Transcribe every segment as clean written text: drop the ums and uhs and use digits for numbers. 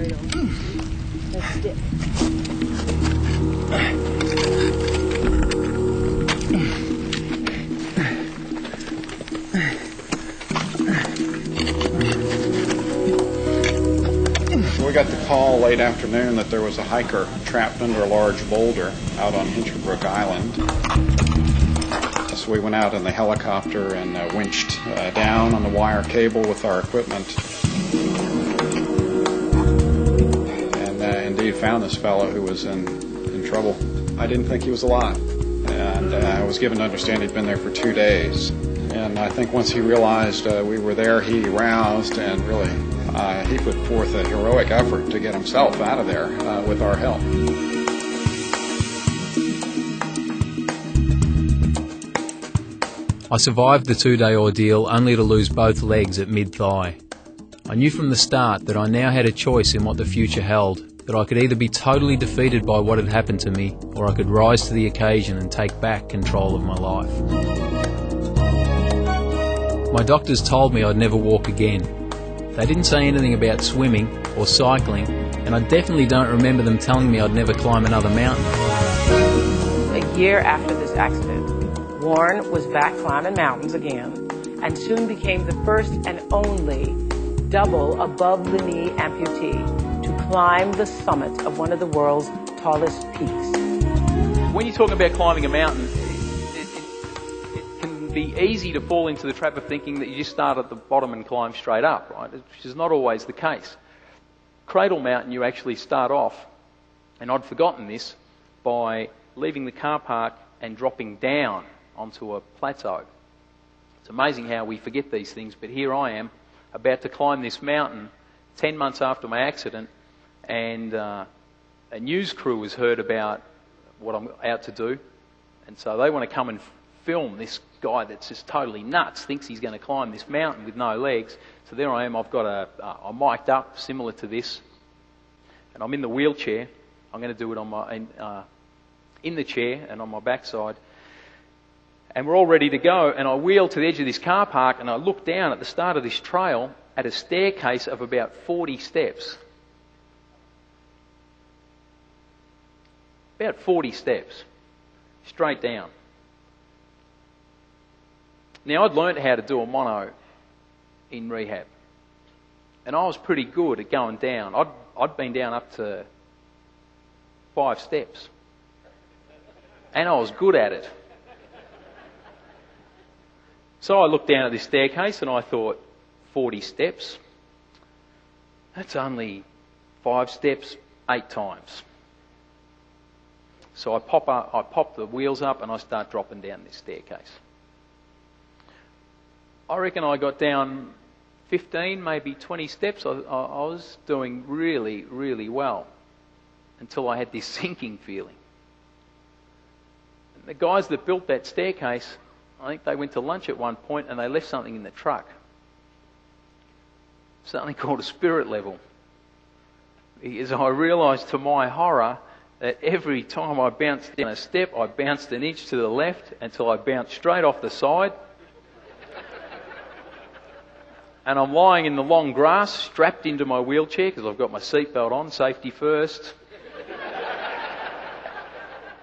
cradle. Let's dip. We got the call late afternoon that there was a hiker trapped under a large boulder out on Hinchinbrook Island. So we went out in the helicopter and winched down on the wire cable with our equipment. And indeed found this fellow who was in trouble. I didn't think he was alive. And I was given to understand he'd been there for 2 days. And I think once he realized we were there, he roused and really he put forth a heroic effort to get himself out of there with our help. I survived the 2-day ordeal only to lose both legs at mid-thigh. I knew from the start that I now had a choice in what the future held, that I could either be totally defeated by what had happened to me, or I could rise to the occasion and take back control of my life. My doctors told me I'd never walk again. They didn't say anything about swimming or cycling, and I definitely don't remember them telling me I'd never climb another mountain. A year after this accident, Warren was back climbing mountains again, and soon became the first and only double above-the-knee amputee to climb the summit of one of the world's tallest peaks. When you're talking about climbing a mountain, be easy to fall into the trap of thinking that you just start at the bottom and climb straight up, right? Which is not always the case. Cradle Mountain, you actually start off, and I'd forgotten this, by leaving the car park and dropping down onto a plateau. It's amazing how we forget these things, but here I am, about to climb this mountain 10 months after my accident, and a news crew has heard about what I'm out to do, and so they want to come and film this guy that's just totally nuts, thinks he's going to climb this mountain with no legs. So there I am, I've got I'm mic'd up similar to this, and I'm in the wheelchair. I'm going to do it on my in the chair and on my backside, and we're all ready to go. And I wheel to the edge of this car park, and I look down at the start of this trail at a staircase of about 40 steps. About 40 steps, straight down. Now, I'd learnt how to do a mono in rehab, and I was pretty good at going down. I'd been down up to 5 steps, and I was good at it. So I looked down at this staircase and I thought, 40 steps? That's only 5 steps 8 times. So I pop the wheels up and I start dropping down this staircase. I reckon I got down 15, maybe 20 steps. I was doing really, really well until I had this sinking feeling. And the guys that built that staircase, I think they went to lunch at one point and they left something in the truck. Something called a spirit level. Because I realised to my horror that every time I bounced down a step, I bounced an inch to the left until I bounced straight off the side. And I'm lying in the long grass, strapped into my wheelchair because I've got my seatbelt on, safety first.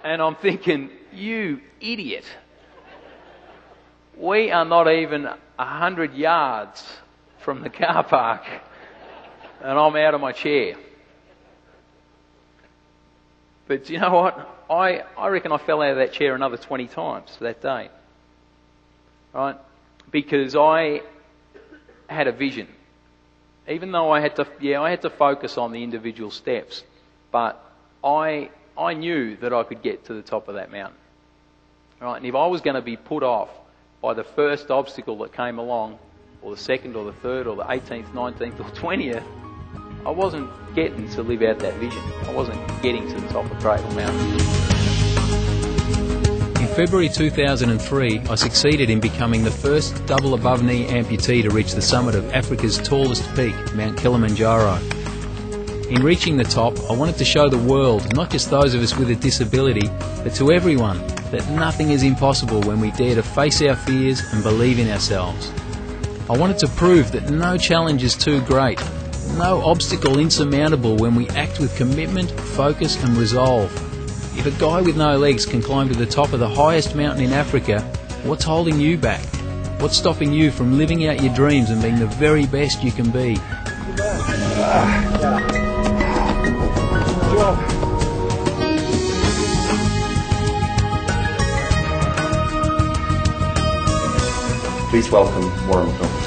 And I'm thinking, you idiot. We are not even 100 yards from the car park, and I'm out of my chair. But you know what? I reckon I fell out of that chair another 20 times that day. Right? Because I had a vision. Even though I had to focus on the individual steps, but I knew that I could get to the top of that mountain. Right? And if I was going to be put off by the first obstacle that came along, or the second, or the third, or the 18th, 19th, or 20th, I wasn't getting to live out that vision. I wasn't getting to the top of Cradle Mountain. In February 2003, I succeeded in becoming the first double above-knee amputee to reach the summit of Africa's tallest peak, Mount Kilimanjaro. In reaching the top, I wanted to show the world, not just those of us with a disability, but to everyone, that nothing is impossible when we dare to face our fears and believe in ourselves. I wanted to prove that no challenge is too great, No obstacle insurmountable when we act with commitment, focus and resolve. If a guy with no legs can climb to the top of the highest mountain in Africa, what's holding you back? What's stopping you from living out your dreams and being the very best you can be? Please welcome Warren Macdonald.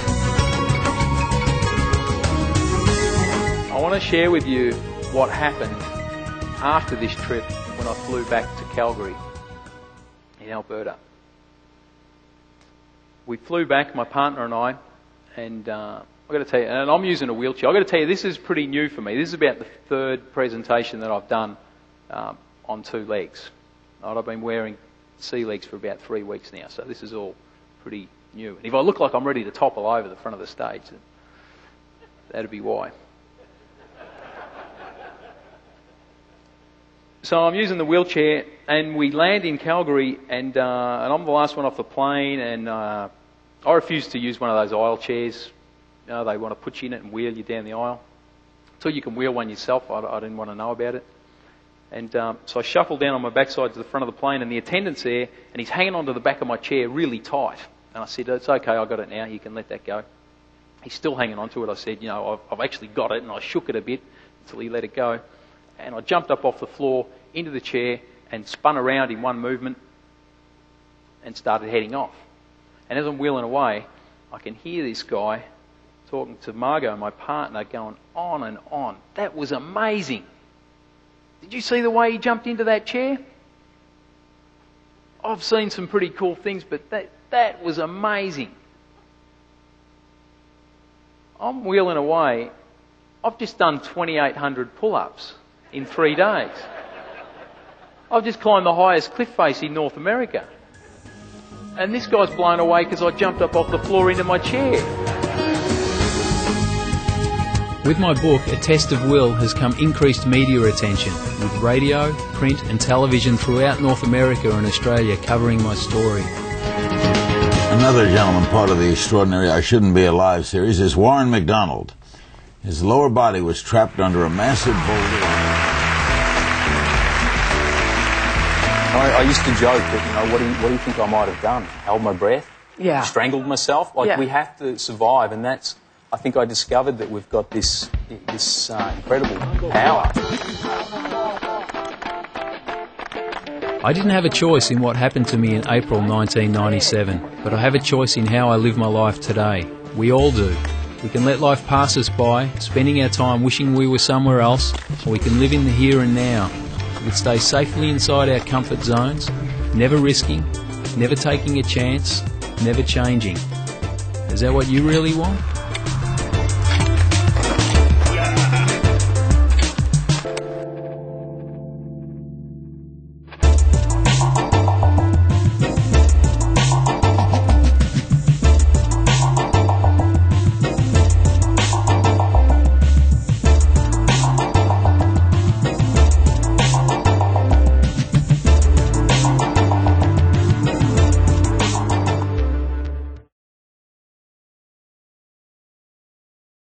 I want to share with you what happened after this trip when I flew back to Calgary in Alberta. We flew back, my partner and I, and I've got to tell you, and I'm using a wheelchair. I've got to tell you, this is pretty new for me. This is about the third presentation that I've done on two legs. I've been wearing sea legs for about 3 weeks now, so this is all pretty new. And if I look like I'm ready to topple over the front of the stage, then that'd be why. So I'm using the wheelchair, and we land in Calgary, and I'm the last one off the plane, and I refuse to use one of those aisle chairs. You know, they want to put you in it and wheel you down the aisle. Until you can wheel one yourself, I didn't want to know about it. And so I shuffled down on my backside to the front of the plane, and the attendant's there, and he's hanging onto the back of my chair really tight. And I said, "It's okay, I got it now, you can let that go." He's still hanging onto it. I said, "You know, I've actually got it," and I shook it a bit until he let it go. And I jumped up off the floor into the chair and spun around in one movement and started heading off. And as I'm wheeling away, I can hear this guy talking to Margot, my partner, going on and on. "That was amazing. Did you see the way he jumped into that chair? I've seen some pretty cool things, but that was amazing." I'm wheeling away. I've just done 2,800 pull-ups in 3 days. I've just climbed the highest cliff face in North America. And this guy's blown away because I jumped up off the floor into my chair. With my book, A Test of Will has come increased media attention, with radio, print and television throughout North America and Australia covering my story. Another gentleman part of the extraordinary I Shouldn't Be Alive series is Warren Macdonald. His lower body was trapped under a massive boulder. I used to joke that, you know, what do you think I might have done? Held my breath? Yeah. Strangled myself? Like, we have to survive, and that's, I think I discovered that we've got this incredible power. I didn't have a choice in what happened to me in April 1997, but I have a choice in how I live my life today. We all do. We can let life pass us by, spending our time wishing we were somewhere else, or we can live in the here and now. We can stay safely inside our comfort zones, never risking, never taking a chance, never changing. Is that what you really want?